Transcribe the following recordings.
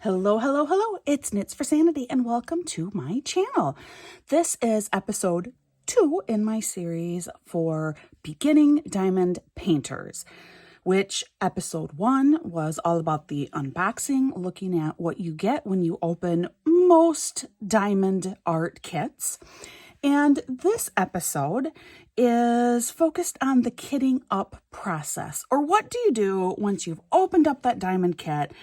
Hello, hello, hello. It's Knits for Sanity and welcome to my channel. This is episode 2 in my series for beginning diamond painters, which episode 1 was all about the unboxing, looking at what you get when you open most diamond art kits. And this episode is focused on the kitting up process, or what do you do once you've opened up that diamond kit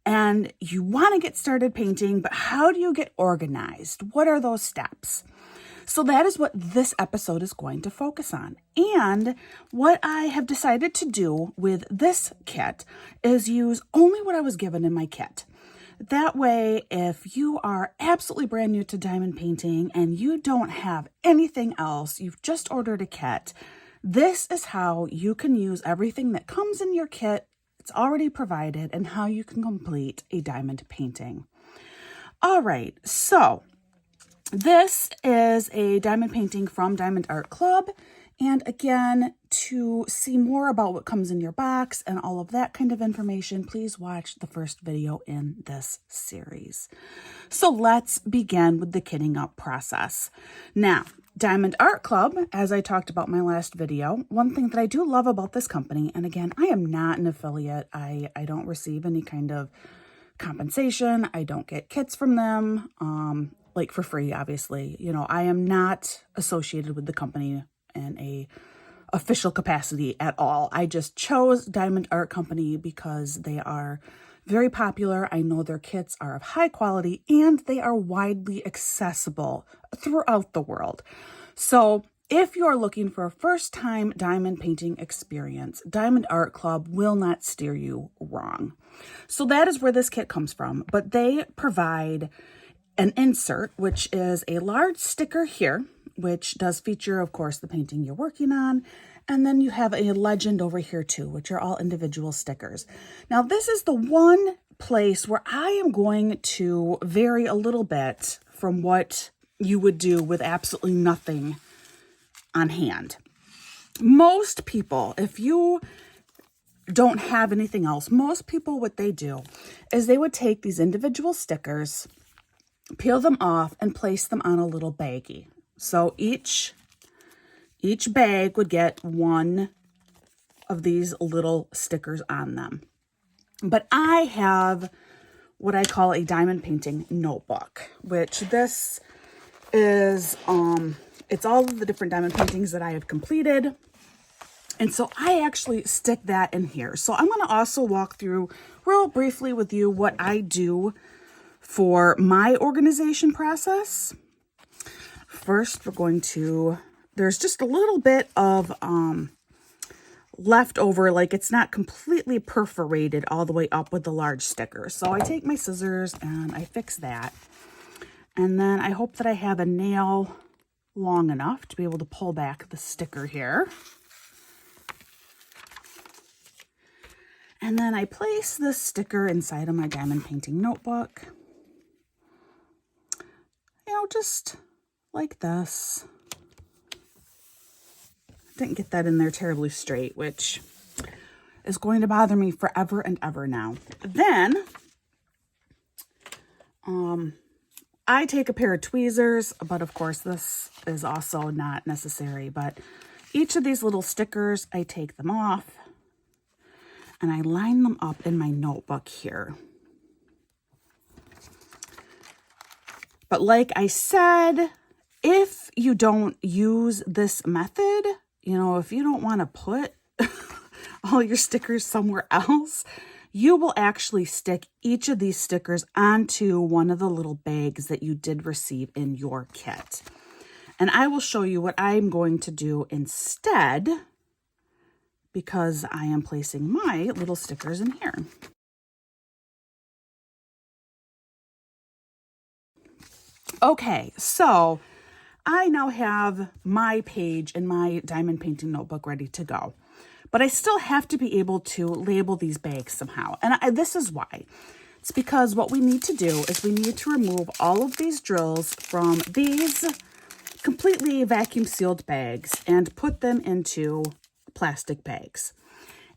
and you want to get started painting, but how do you get organized? What are those steps? So that is what this episode is going to focus on. And what I have decided to do with this kit is use only what I was given in my kit. That way, if you are absolutely brand new to diamond painting and you don't have anything else, you've just ordered a kit, this is how you can use everything that comes in your kit. It's already provided, and how you can complete a diamond painting. All right, so this is a diamond painting from Diamond Art Club. And again, to see more about what comes in your box and all of that kind of information, please watch the first video in this series. So let's begin with the kitting up process. Now, Diamond Art Club, as I talked about in my last video, one thing that I do love about this company, and again, I am not an affiliate. I don't receive any kind of compensation. I don't get kits from them, like for free, obviously. You know, I am not associated with the company in a official capacity at all. I just chose Diamond Art Company because they are very popular. I know their kits are of high quality and they are widely accessible throughout the world. So if you're looking for a first-time diamond painting experience, Diamond Art Club will not steer you wrong. So that is where this kit comes from, but they provide an insert, which is a large sticker here, which does feature, of course, the painting you're working on. And then you have a legend over here too, which are all individual stickers. Now, this is the one place where I am going to vary a little bit from what you would do with absolutely nothing on hand. Most people, if you don't have anything else, most people, what they do is they would take these individual stickers, peel them off, and place them on a little baggie. So each bag would get one of these little stickers on them. But I have what I call a diamond painting notebook, which this is, it's all of the different diamond paintings that I have completed. And so I actually stick that in here. So I'm going to also walk through real briefly with you what I do for my organization process. First, we're going to, there's just a little bit of leftover, like it's not completely perforated all the way up with the large sticker. So I take my scissors and I fix that. And then I hope that I have a nail long enough to be able to pull back the sticker here. And then I place this sticker inside of my diamond painting notebook. You know, just like this. Didn't get that in there terribly straight, which is going to bother me forever and ever now. Then, I take a pair of tweezers, but of course this is also not necessary, but each of these little stickers, I take them off and I line them up in my notebook here. But like I said, if you don't use this method, you know, if you don't want to put all your stickers somewhere else, you will actually stick each of these stickers onto one of the little bags that you did receive in your kit. And I will show you what I'm going to do instead, because I am placing my little stickers in here. Okay, so I now have my page in my diamond painting notebook ready to go, but I still have to be able to label these bags somehow. And this is why. It's because what we need to do is we need to remove all of these drills from these completely vacuum sealed bags and put them into plastic bags.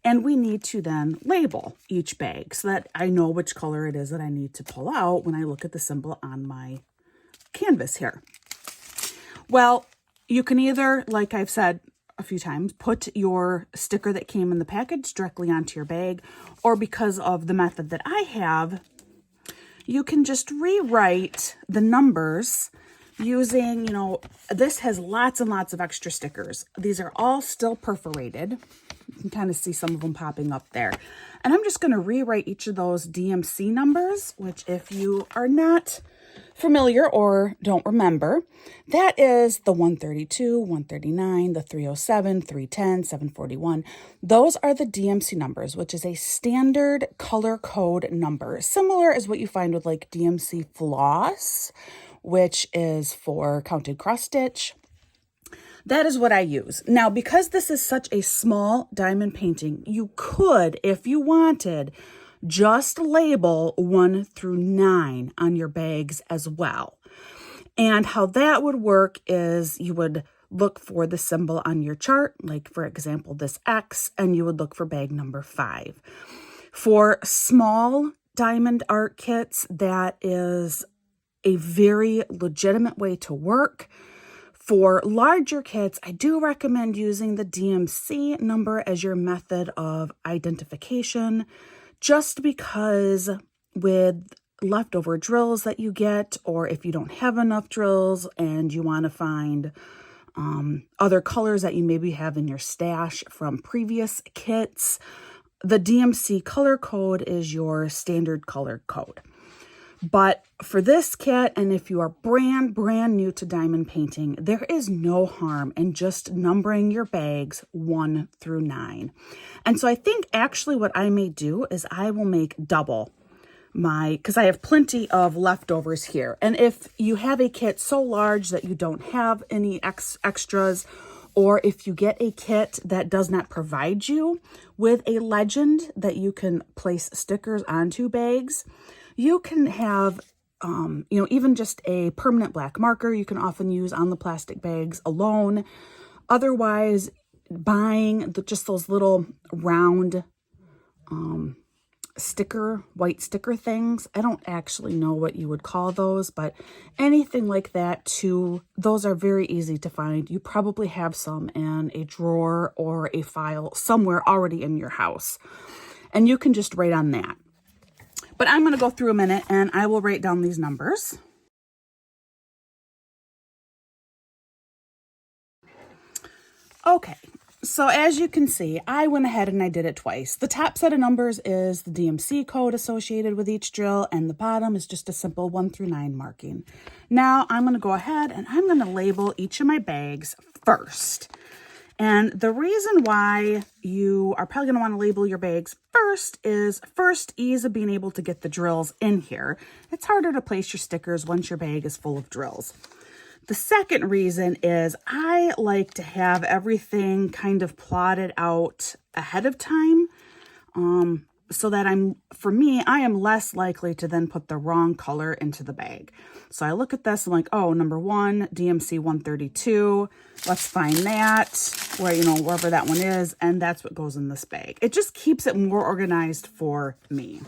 And we need to then label each bag so that I know which color it is that I need to pull out when I look at the symbol on my canvas here. Well, you can either, like I've said a few times, put your sticker that came in the package directly onto your bag, or because of the method that I have, you can just rewrite the numbers using, this has lots and lots of extra stickers. These are all still perforated. You can kind of see some of them popping up there. And I'm just going to rewrite each of those DMC numbers, which if you are not familiar or don't remember, that is the 132, 139, the 307, 310, 741. Those are the DMC numbers, which is a standard color code number, similar as what you find with like DMC floss, which is for counted cross stitch. That is what I use. Now, because this is such a small diamond painting, you could, if you wanted, just label 1 through 9 on your bags as well. And how that would work is you would look for the symbol on your chart, like for example, this X, and you would look for bag number 5. For small diamond art kits, that is a very legitimate way to work. For larger kits, I do recommend using the DMC number as your method of identification, just because with leftover drills that you get, or if you don't have enough drills and you want to find other colors that you maybe have in your stash from previous kits, the DMC color code is your standard color code. But for this kit, and if you are brand new to diamond painting, there is no harm in just numbering your bags 1 through 9. And so I think actually what I may do is I will make double because I have plenty of leftovers here. And if you have a kit so large that you don't have any extras, or if you get a kit that does not provide you with a legend that you can place stickers onto bags, you can have, even just a permanent black marker you can often use on the plastic bags alone. Otherwise, buying just those little round white sticker things. I don't actually know what you would call those, but anything like that too, those are very easy to find. You probably have some in a drawer or a file somewhere already in your house, and you can just write on that. But I'm going to go through a minute and I will write down these numbers. Okay, so as you can see, I went ahead and I did it twice. The top set of numbers is the DMC code associated with each drill, and the bottom is just a simple 1 through 9 marking. Now I'm going to go ahead and I'm going to label each of my bags first. And the reason why you are probably going to want to label your bags first is ease of being able to get the drills in here. It's harder to place your stickers once your bag is full of drills. The second reason is I like to have everything kind of plotted out ahead of time, so that I am less likely to then put the wrong color into the bag. So I look at this, I'm like, oh, number 1, DMC 132. Let's find that, wherever that one is, and that's what goes in this bag. It just keeps it more organized for me.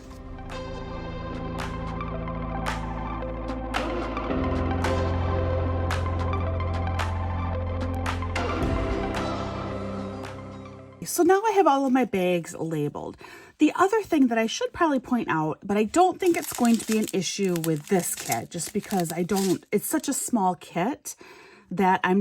So now I have all of my bags labeled. The other thing that I should probably point out, but I don't think it's going to be an issue with this kit, just because it's such a small kit that I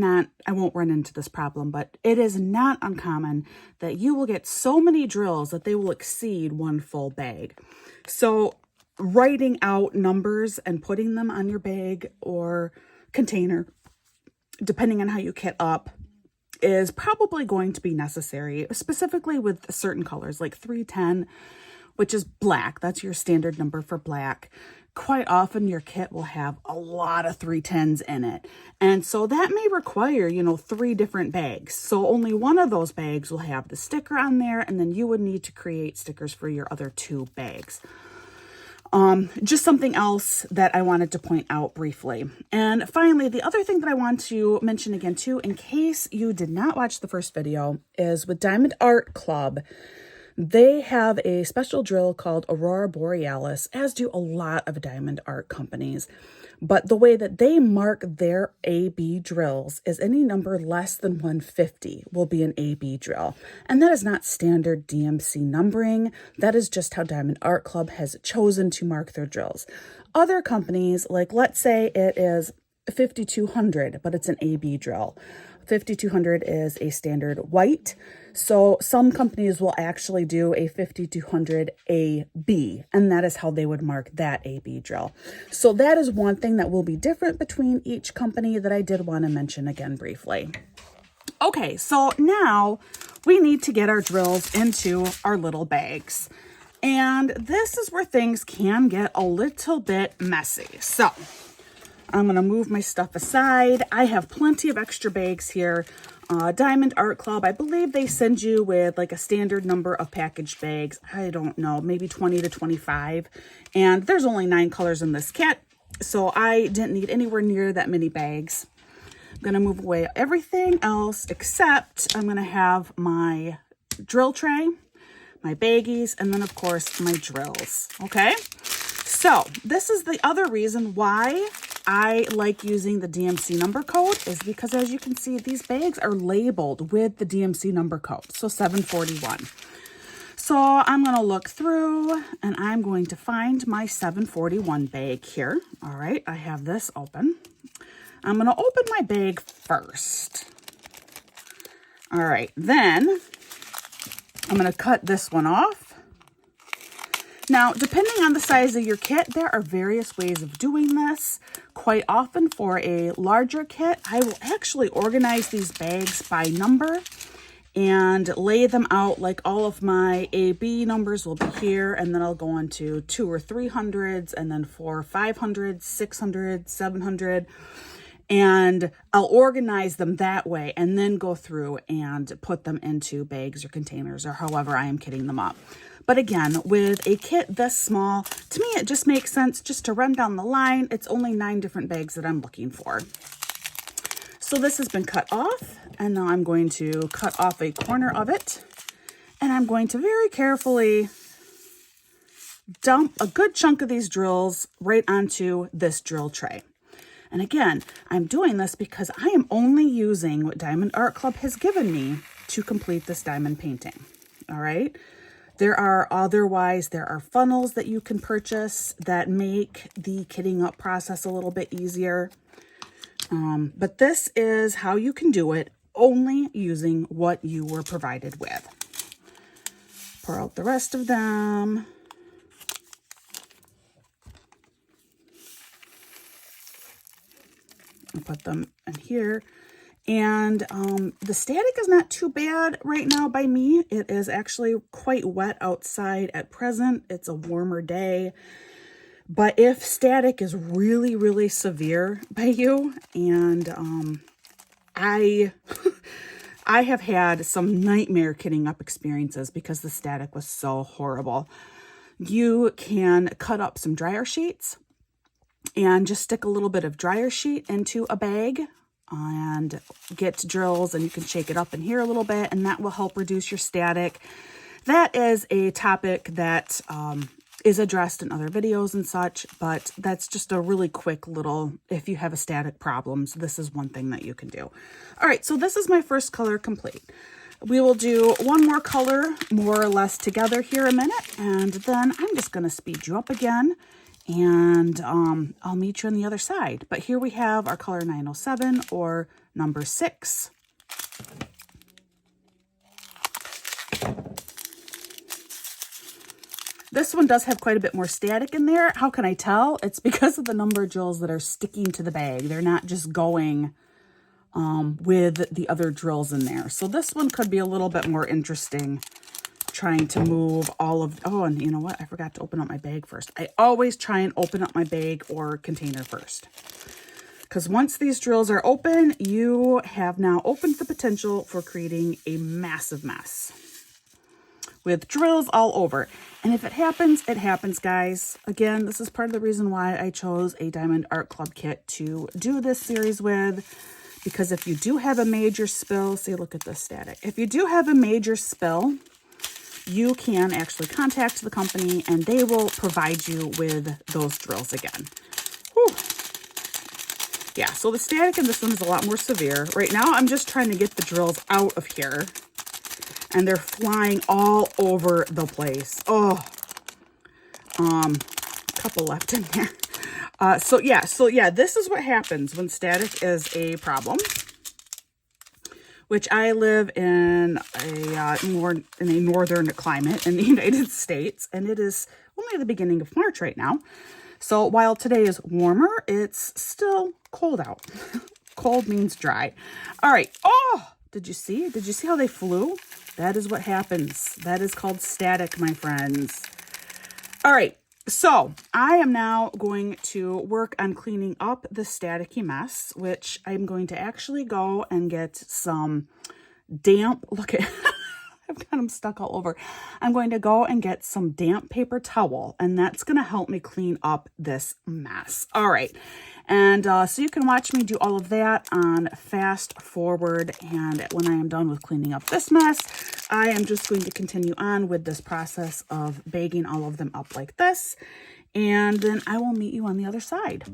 won't run into this problem, but it is not uncommon that you will get so many drills that they will exceed 1 full bag. So writing out numbers and putting them on your bag or container, depending on how you kit up, is probably going to be necessary, specifically with certain colors like 310, which is black. That's your standard number for black. Quite often your kit will have a lot of 310s in it. And so that may require, 3 different bags. So only one of those bags will have the sticker on there, and then you would need to create stickers for your other 2 bags. Just something else that I wanted to point out briefly. And finally, the other thing that I want to mention again too, in case you did not watch the first video, is with Diamond Art Club, They have a special drill called Aurora Borealis, as do a lot of diamond art companies. But the way that they mark their AB drills is any number less than 150 will be an AB drill. And that is not standard DMC numbering. That is just how Diamond Art Club has chosen to mark their drills. Other companies, like let's say it is 5200, but it's an AB drill. 5200 is a standard white. So some companies will actually do a 5200 AB, and that is how they would mark that AB drill. So that is one thing that will be different between each company that I did want to mention again briefly. Okay, so now we need to get our drills into our little bags. And this is where things can get a little bit messy. So I'm going to move my stuff aside. I have plenty of extra bags here. Diamond Art Club, I believe they send you with like a standard number of packaged bags. I don't know, maybe 20 to 25. And there's only 9 colors in this kit, so I didn't need anywhere near that many bags. I'm going to move away everything else except I'm going to have my drill tray, my baggies, and then of course my drills. Okay, so this is the other reason why I like using the DMC number code, is because as you can see, these bags are labeled with the DMC number code, so 741. So I'm going to look through and I'm going to find my 741 bag here. All right, I have this open. I'm going to open my bag first. All right, then I'm going to cut this one off. Now, depending on the size of your kit, there are various ways of doing this. Quite often for a larger kit, I will actually organize these bags by number and lay them out like all of my AB numbers will be here, and then I'll go on to 200 or 300s, and then 400, 500, 600, 700, and I'll organize them that way and then go through and put them into bags or containers or however I am kitting them up. But again, with a kit this small, to me, it just makes sense just to run down the line. It's only 9 different bags that I'm looking for. So this has been cut off, and now I'm going to cut off a corner of it, and I'm going to very carefully dump a good chunk of these drills right onto this drill tray. And again, I'm doing this because I am only using what Diamond Art Club has given me to complete this diamond painting. All right. There are funnels that you can purchase that make the kitting up process a little bit easier. But this is how you can do it, only using what you were provided with. Pour out the rest of them. And put them in here. And the static is not too bad right now by me. It is actually quite wet outside at present. It's a warmer day. But if static is really, really severe by you, and I have had some nightmare kitting up experiences because the static was so horrible. You can cut up some dryer sheets and just stick a little bit of dryer sheet into a bag and get drills, and you can shake it up in here a little bit, and that will help reduce your static. That is a topic that is addressed in other videos and such, but that's just a really quick little, if you have a static problems, this is one thing that you can do. All right, so this is my first color complete. We will do one more color more or less together here a minute, and then I'm just going to speed you up again, and I'll meet you on the other side. But here we have our color 907, or number 6. This one does have quite a bit more static in there. How can I tell? It's because of the number of drills that are sticking to the bag. They're not just going with the other drills in there. So this one could be a little bit more interesting, trying to move all of, oh, and you know what? I forgot to open up my bag first. I always try and open up my bag or container first, because once these drills are open, you have now opened the potential for creating a massive mess with drills all over. And if it happens, guys. Again, this is part of the reason why I chose a Diamond Art Club kit to do this series with, because if you do have a major spill, see, look at this static. If you do have a major spill, you can actually contact the company and they will provide you with those drills again. Whew. Yeah, so the static in this one is a lot more severe. Right now, I'm just trying to get the drills out of here. And they're flying all over the place. Oh, a couple left in here. So yeah, this is what happens when static is a problem. Which I live in a northern climate in the United States, and it is only the beginning of March right now. So while today is warmer, it's still cold out. Cold means dry. All right. Oh, did you see? Did you see how they flew? That is what happens. That is called static, my friends. All right. So I am now going to work on cleaning up the staticky mess, which I'm going to actually go and get some damp, look at, I've got them stuck all over. I'm going to go and get some damp paper towel, and that's going to help me clean up this mess. All right. And so you can watch me do all of that on fast forward. And when I am done with cleaning up this mess, I am just going to continue on with this process of bagging all of them up like this. And then I will meet you on the other side.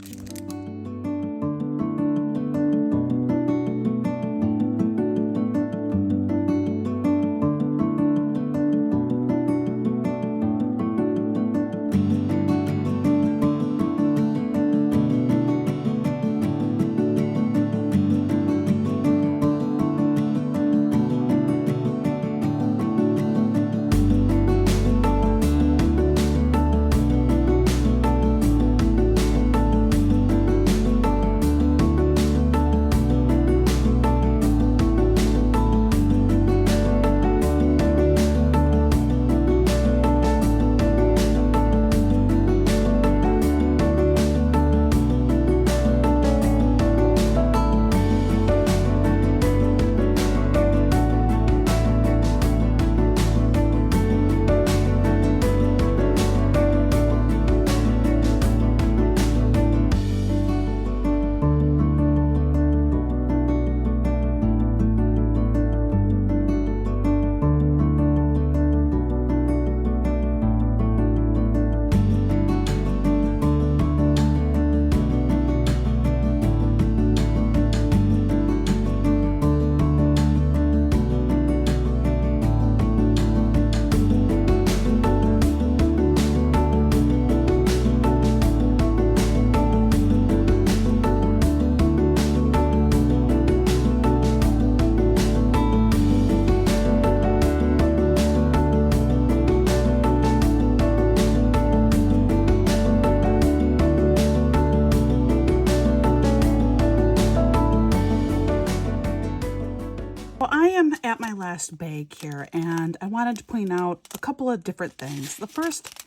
At my last bag here, and I wanted to point out a couple of different things. The first,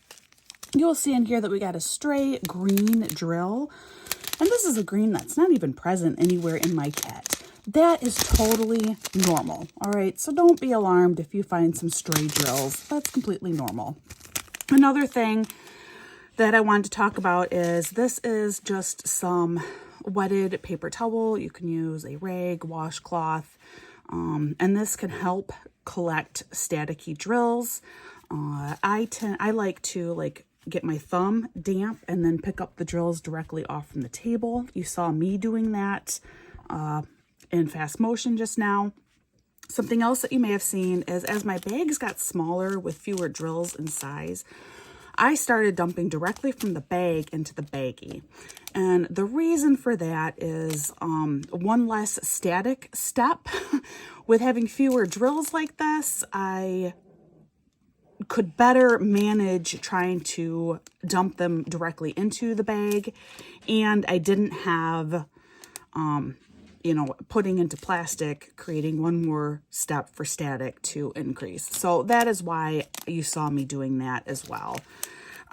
you'll see in here that we got a stray green drill, and this is a green that's not even present anywhere in my kit. That is totally normal. All right, so don't be alarmed if you find some stray drills. That's completely normal. Another thing that I wanted to talk about is this is just some wetted paper towel. You can use a rag, washcloth, and this can help collect staticky drills. I like to get my thumb damp and then pick up the drills directly off from the table. You saw me doing that in fast motion just now. Something else that you may have seen is as my bags got smaller with fewer drills in size, I started dumping directly from the bag into the baggie. And the reason for that is one less static step. With having fewer drills like this, I could better manage trying to dump them directly into the bag. And I didn't have, putting into plastic, creating one more step for static to increase. So that is why you saw me doing that as well.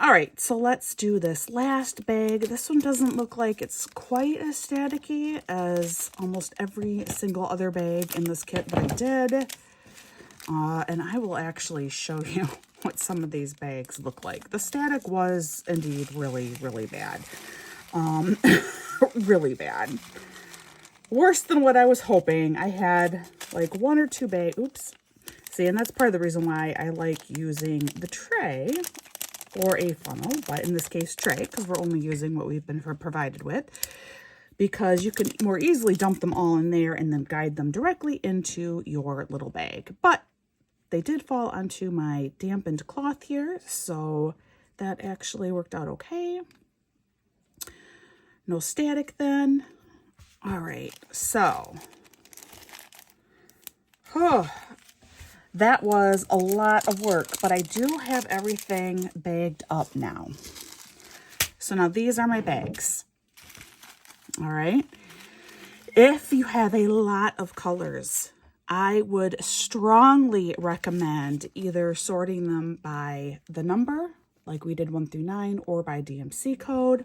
All right, so let's do this last bag. This one doesn't look like it's quite as staticky as almost every single other bag in this kit that I did. And I will actually show you what some of these bags look like. The static was indeed really, really bad. Really bad. Worse than what I was hoping. I had like one or two bags. Oops. See, and that's part of the reason why I like using the tray or a funnel, but in this case tray, because we're only using what we've been provided with, because you can more easily dump them all in there and then guide them directly into your little bag. But they did fall onto my dampened cloth here, so that actually worked out okay. No static then. All right, so that was a lot of work, but I do have everything bagged up now. So now these are my bags. All right. If you have a lot of colors, I would strongly recommend either sorting them by the number, like we did 1 through 9, or by DMC code.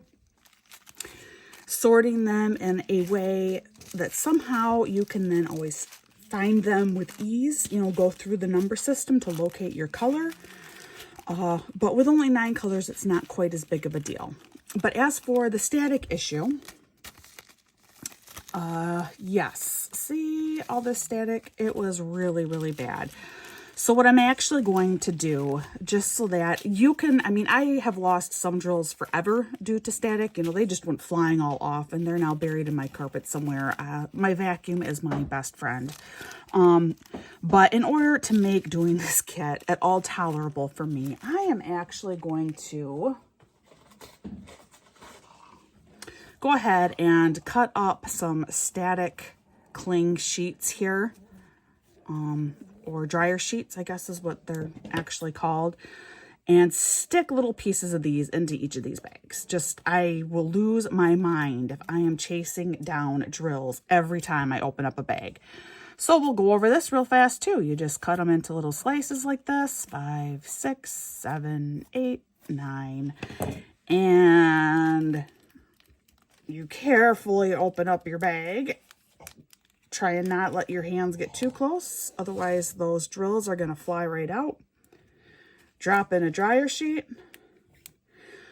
Sorting them in a way that somehow you can then always find them with ease, you know, go through the number system to locate your color. But with only 9 colors, it's not quite as big of a deal. But as for the static issue, yes, see all this static? It was really, really bad. So what I'm actually going to do, just so that you can, I mean, I have lost some drills forever due to static. You know, they just went flying all off and they're now buried in my carpet somewhere. My vacuum is my best friend. But in order to make doing this kit at all tolerable for me, I am actually going to go ahead and cut up some static cling sheets here. Or dryer sheets, I guess is what they're actually called, and stick little pieces of these into each of these bags. Just, I will lose my mind if I am chasing down drills every time I open up a bag. So we'll go over this real fast too. You just cut them into little slices like this, 5, 6, 7, 8, 9, and you carefully open up your bag. Try and not let your hands get too close, otherwise those drills are going to fly right out. Drop in a dryer sheet.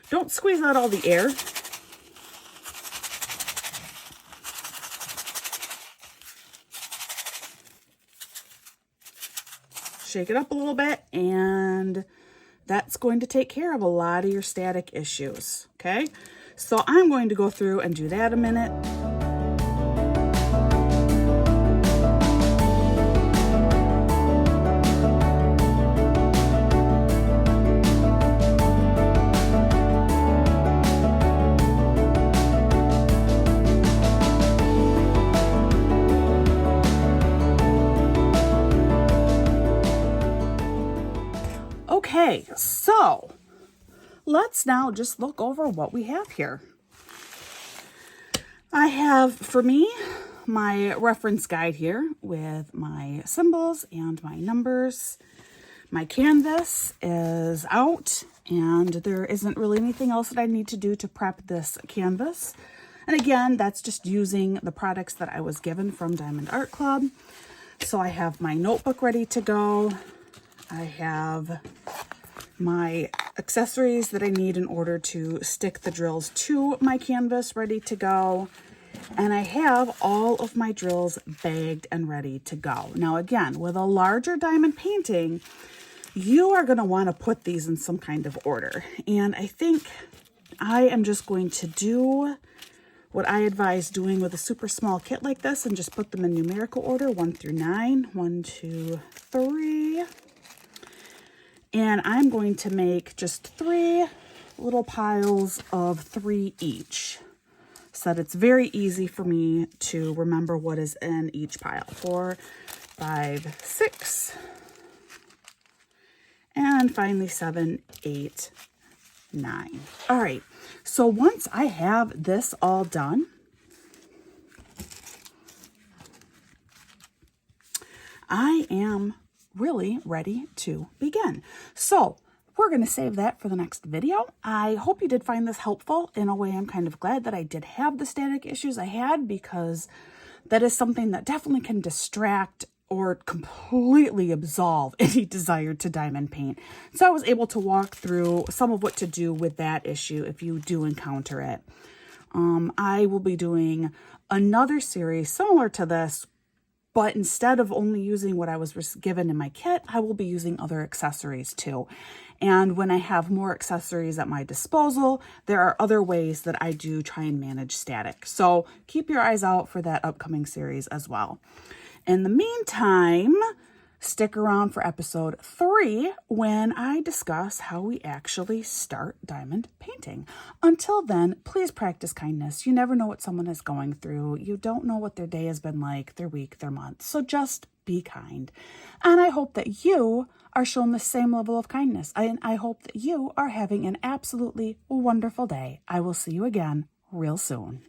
Don't squeeze out all the air. Shake it up a little bit, and that's going to take care of a lot of your static issues, okay? So I'm going to go through and do that a minute. Okay, so let's now just look over what we have here. I have, for me, my reference guide here with my symbols and my numbers. My canvas is out, and there isn't really anything else that I need to do to prep this canvas. And again, that's just using the products that I was given from Diamond Art Club. So I have my notebook ready to go. I have my accessories that I need in order to stick the drills to my canvas ready to go. And I have all of my drills bagged and ready to go. Now again, with a larger diamond painting, you are going to want to put these in some kind of order. And I think I am just going to do what I advise doing with a super small kit like this and just put them in numerical order, 1 through 9, 1, 2, 3. And I'm going to make just 3 little piles of 3 each, so that it's very easy for me to remember what is in each pile. 4, 5, 6, and finally 7, 8, 9. All right, so once I have this all done, I am really ready to begin. So we're going to save that for the next video. I hope you did find this helpful. In a way, I'm kind of glad that I did have the static issues I had, because that is something that definitely can distract or completely absolve any desire to diamond paint. So I was able to walk through some of what to do with that issue if you do encounter it. I will be doing another series similar to this But instead of only using what I was given in my kit, I will be using other accessories too. And when I have more accessories at my disposal, there are other ways that I do try and manage static. So keep your eyes out for that upcoming series as well. In the meantime, stick around for episode 3 when I discuss how we actually start diamond painting. Until then, please practice kindness. You never know what someone is going through. You don't know what their day has been like, their week, their month. So just be kind. And I hope that you are shown the same level of kindness. And I hope that you are having an absolutely wonderful day. I will see you again real soon.